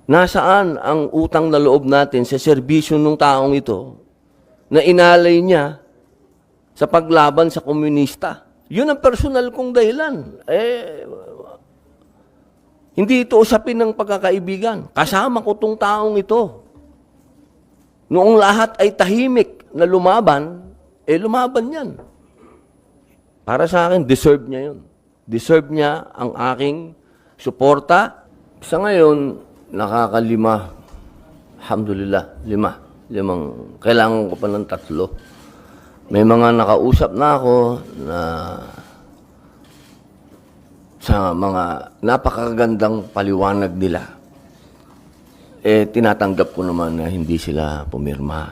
Nasaan ang utang na loob natin sa serbisyo ng taong ito na inalay niya sa paglaban sa komunista? Yun ang personal kong dahilan. Hindi ito usapin ng pagkakaibigan. Kasama ko tong taong ito. Noong lahat ay tahimik na lumaban, lumaban yan. Para sa akin, deserve niya yun. Deserve niya ang aking suporta. Sa ngayon, nakakalima. Alhamdulillah, limang. Kailangan ko pa ng 3. May mga nakausap na ako na sa mga napakagandang paliwanag nila. Tinatanggap ko naman na hindi sila pumirma.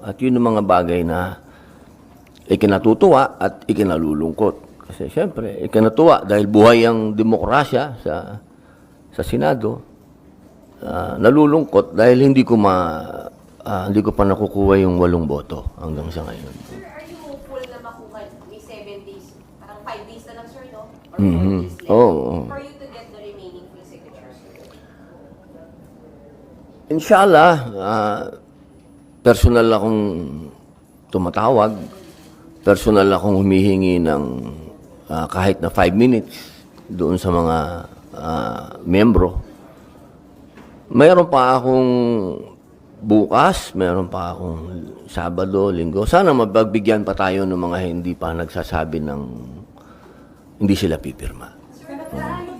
At yun ang mga bagay na ikinatutuwa at ikinalulungkot. Kasi siyempre, ikinatuwa dahil buhay ang demokrasya sa Senado. Nalulungkot dahil hindi ko pa nakukuha yung 8 boto hanggang sa ngayon. Sir, are you hopeful na makuha may 7 days? Parang 5 days na lang, sir, no? Or 4 days left for you to get the remaining full signatures? Inshallah, personal akong tumatawag, personal akong humihingi ng kahit na 5 minutes doon sa mga membro. Mayroon pa akong bukas, mayroon pa akong Sabado, Linggo. Sana mapagbigyan pa tayo ng mga hindi pa nagsasabi ng hindi sila pipirma. Sir, gaano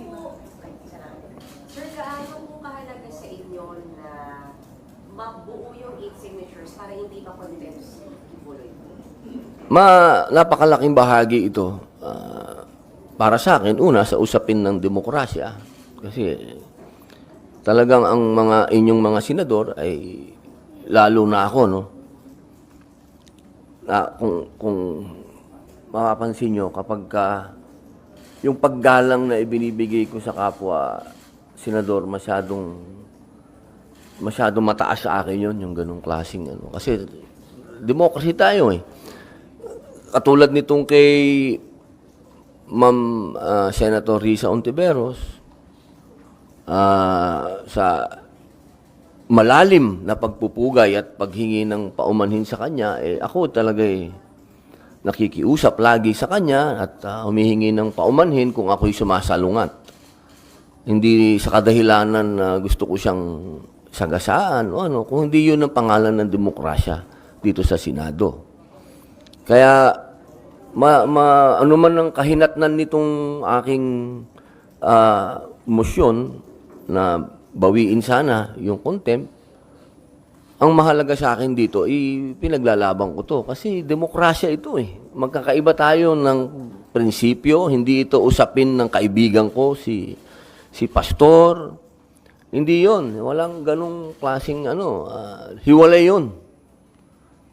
po kahalaga sa inyo na mabuo yung 8 signatures para hindi pa convince ibuloy? Napakalaking bahagi ito para sa akin, una, sa usapin ng demokrasya. Kasi talagang ang inyong mga senador ay lalo na ako, no? Kung mapapansin nyo, kapag yung paggalang na ibinibigay ko sa kapwa senador, masyadong mataas sa akin yun, yung ganong klaseng ano. Kasi democracy tayo eh. Katulad nitong kay Ma'am Senator Risa Ontiveros, sa malalim na pagpupugay at paghingi ng paumanhin sa kanya, ako talaga nakikiusap lagi sa kanya at humihingi ng paumanhin kung ako'y sumasalungat. Hindi sa kadahilanan na gusto ko siyang sagasaan o ano, kung hindi yun ang pangalan ng demokrasya dito sa Senado. Kaya ano man ang kahinatnan nitong aking motion na bawiin sana yung contempt, ang mahalaga sa akin dito, pinaglalaban ko to. Kasi demokrasya ito eh. Magkakaiba tayo ng prinsipyo. Hindi ito usapin ng kaibigan ko, si pastor. Hindi yon. Walang ganong klaseng hiwalay yon.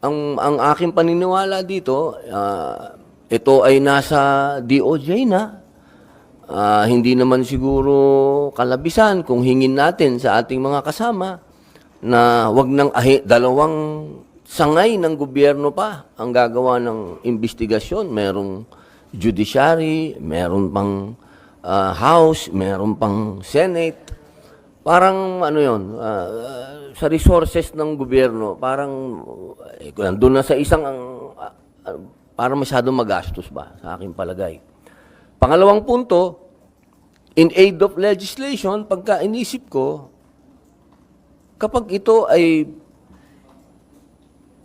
Ang aking paniniwala dito, ito ay nasa DOJ na. Hindi naman siguro kalabisan kung hingin natin sa ating mga kasama na wag nang dalawang sangay ng gobyerno pa ang gagawa ng investigasyon. Merong judiciary, meron pang House, meron pang Senate. Parang sa resources ng gobyerno, parang doon na sa isang parang masyadong magastos ba sa aking palagay. Pangalawang punto, in aid of legislation, pagka inisip ko, kapag ito ay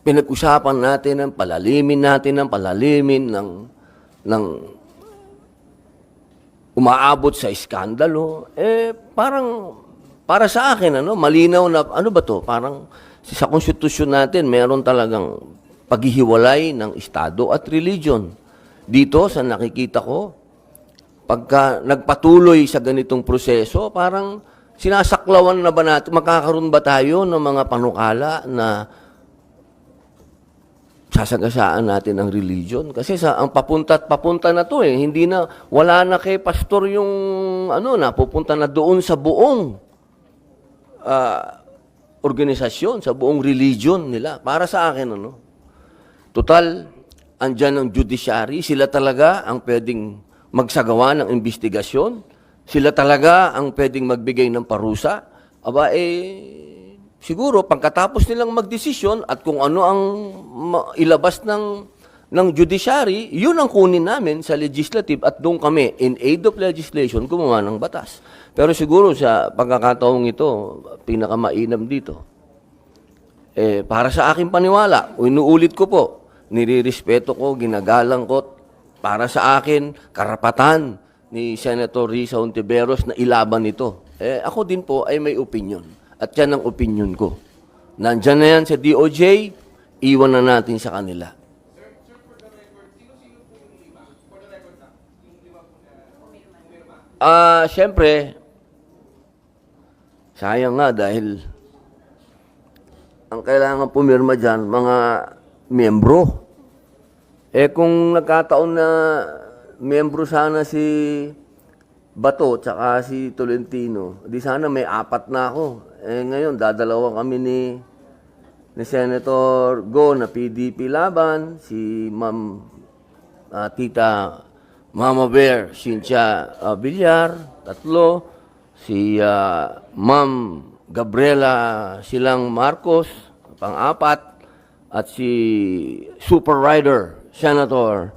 pinag-usapan natin ng palalimin ng umaabot sa iskandalo, parang para sa akin, malinaw na, ano ba to? Parang sa konstitusyon natin, meron talagang paghihiwalay ng Estado at religion. Dito, sa nakikita ko, pagka nagpatuloy sa ganitong proseso, parang sinasaklawan na ba natin, makakaroon ba tayo ng mga panukala na sasagasaan natin ang religion? Kasi ang papunta na to hindi na, wala na kay pastor yung, napupunta na doon sa buong organisasyon, sa buong religion nila. Para sa akin, total, andyan ang judiciary, sila talaga ang pwedeng magsagawa ng investigasyon, sila talaga ang pwedeng magbigay ng parusa. aba siguro pagkatapos nilang magdesisyon at kung ano ang ilabas ng judiciary, yun ang kunin namin sa legislative at doon kami, in aid of legislation, gumawa ng batas. Pero siguro sa pagkakataong ito, pinakamainam dito, para sa aking paniwala, inuulit ko po, nirirespeto ko, ginagalang ko, para sa akin, karapatan ni Senator Risa Hontiveros na ilaban ito. Ako din po ay may opinion. At yan ang opinion ko. Nandyan na yan sa DOJ, iwan na natin sa kanila. Siyempre, sayang nga dahil ang kailangan pumirma dyan, mga miyembro. Kung nagkataon na miyembro sana si Bato tsaka si Tolentino, di sana may 4 na ako. Ngayon, dadalawa kami ni Senator Go na PDP laban, si Ma'am Tita Mama Bear, Cynthia Villar, 3, si Ma'am Gabriela Silang Marcos, 4, at si Super Rider, Senator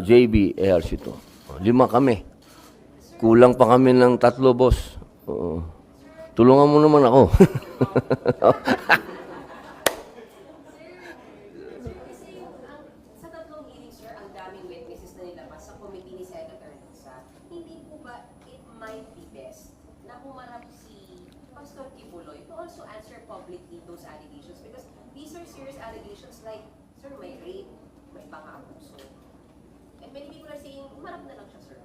JB Ejercito. 5 kami. Kulang pa kami ng 3, boss. Tulungan mo naman ako. Sa 3 hearings, sir, ang daming witnesses na nilabas sa committee ni Senator Risa. Hindi po ba it might be best na humarap si Pastor Kibuloy to also answer publicly those allegations? Because these are serious allegations like, sir, may rape, may pang-abuso. And many people are saying, humarap na lang siya, sir.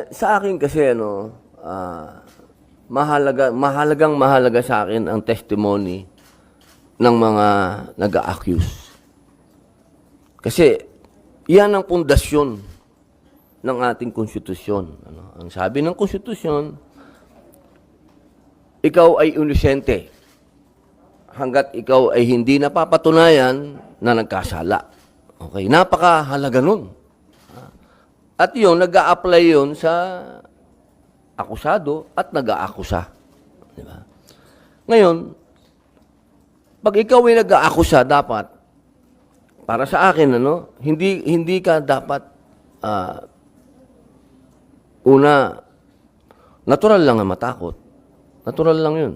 Sa akin kasi, mahalaga sa akin ang testimony ng mga nag-a-accuse. Kasi, yan ang pundasyon ng ating konstitusyon. Ang sabi ng konstitusyon, ikaw ay inosente hanggat ikaw ay hindi napapatunayan na nagkasala. Okay, napakahalaga nun. At yun, nag-a-apply yun sa akusado at nag-aakusa. Diba? Ngayon, pag ikaw ay nag-aakusa, dapat, para sa akin, hindi ka dapat, natural lang na matakot. Natural lang yun.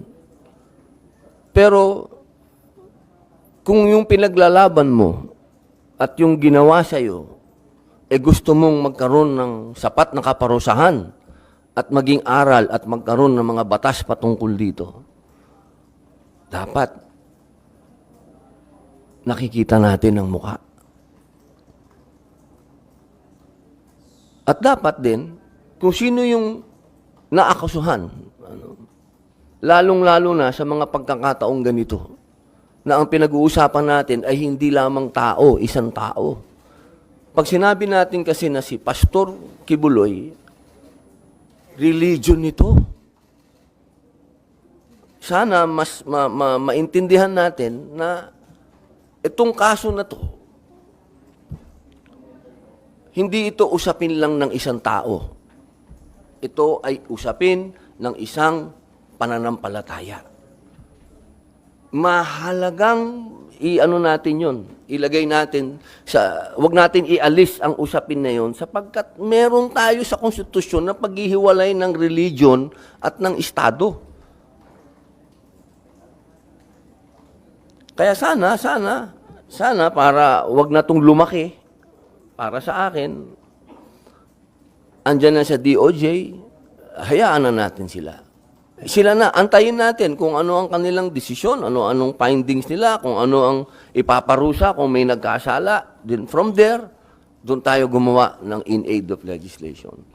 Pero, kung yung pinaglalaban mo at yung ginawa sa'yo, gusto mong magkaroon ng sapat na kaparusahan at maging aral at magkaroon ng mga batas patungkol dito, dapat nakikita natin ang muka. At dapat din, kung sino yung naakasuhan, lalong-lalo na sa mga pagkakataong ganito, na ang pinag-uusapan natin ay hindi lamang tao, isang tao. Pag sinabi natin kasi na si Pastor Kibuloy, religion nito. Sana mas maintindihan natin na itong kaso na to, hindi ito usapin lang ng isang tao. Ito ay usapin ng isang pananampalataya. Mahalagang natin yon. Ilagay natin wag natin ialis ang usapin na yon sapagkat meron tayo sa konstitusyon na paghihiwalay ng religion at ng estado. Kaya sana para wag na tong lumaki, para sa akin, andyan na sa DOJ, hayaan na natin sila. Sila na, antayin natin kung ano ang kanilang desisyon, anong findings nila, kung ano ang ipaparusa, kung may nagkasala. Then from there, doon tayo gumawa ng in aid of legislation.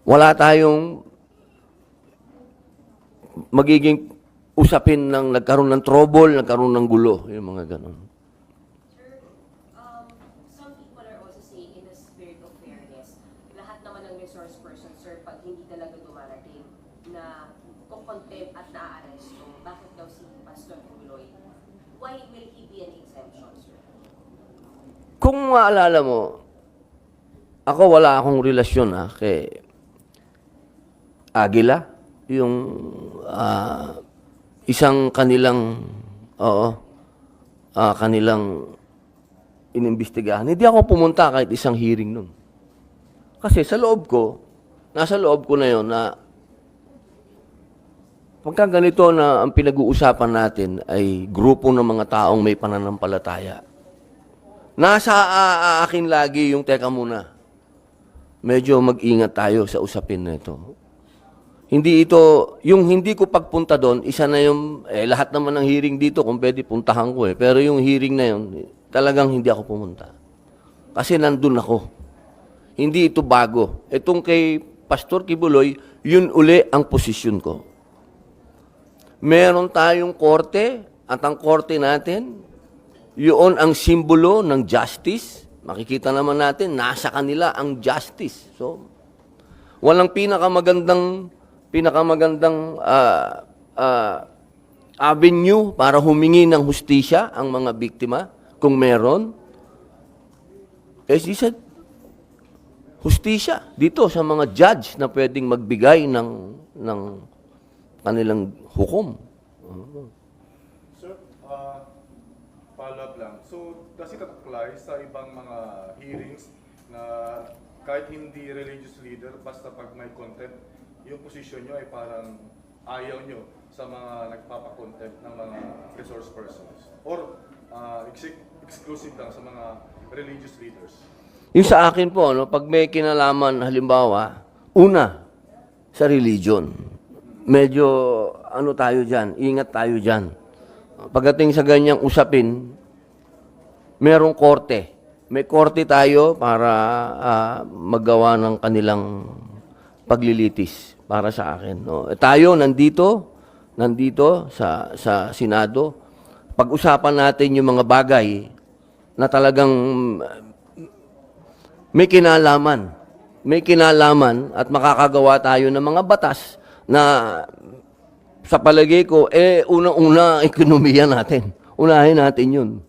Wala tayong magiging usapin ng nagkaroon ng trouble, nagkaroon ng gulo, yung mga ganon. Sir, some people are also saying in the spirit of fairness, lahat naman ng resource person, sir, pag hindi talaga dumarating na kukontempt at na-arresto, bakit daw si Pastor Kibuloy? Why will he be an exemption, sir? Kung maalala mo, ako wala akong relasyon kay Aguila, isang kanilang, kanilang inimbestigahan. Hindi ako pumunta kahit isang hearing nun. Kasi sa loob ko, nasa loob ko na yon na pagka ganito na ang pinag-uusapan natin ay grupo ng mga taong may pananampalataya. Nasa akin lagi yung teka muna. Medyo mag-ingat tayo sa usapin na ito. Hindi ito, yung hindi ko pagpunta doon, isa na yung, lahat naman ng hearing dito, kung pwede puntahan ko Pero yung hearing na yun, talagang hindi ako pumunta. Kasi nandun ako. Hindi ito bago. Itong kay Pastor Kibuloy, yun uli ang posisyon ko. Meron tayong korte, at ang korte natin, yun ang simbolo ng justice. Makikita naman natin, nasa kanila ang justice. So, walang pinakamagandang avenue para humingi ng hustisya ang mga biktima, kung meron. He said, hustisya dito sa mga judge na pwedeng magbigay ng kanilang hukom. Sir, follow-up lang. So, does it apply sa ibang mga hearings na kahit hindi religious leader, basta pag may contempt, yung position nyo ay parang ayaw nyo sa mga nagpapakontempt ng mga resource persons? Or exclusive lang sa mga religious leaders? Yung sa akin po, pag may kinalaman, halimbawa, una, sa religion, medyo tayo dyan, ingat tayo dyan. Pagdating sa ganyang usapin, merong korte. May korte tayo para maggawa ng kanilang paglilitis para sa akin. No? Tayo nandito sa Senado, pag-usapan natin yung mga bagay na talagang may kinalaman at makakagawa tayo ng mga batas na sa palagay ko, unang-una ekonomiya natin. Unahin natin yun.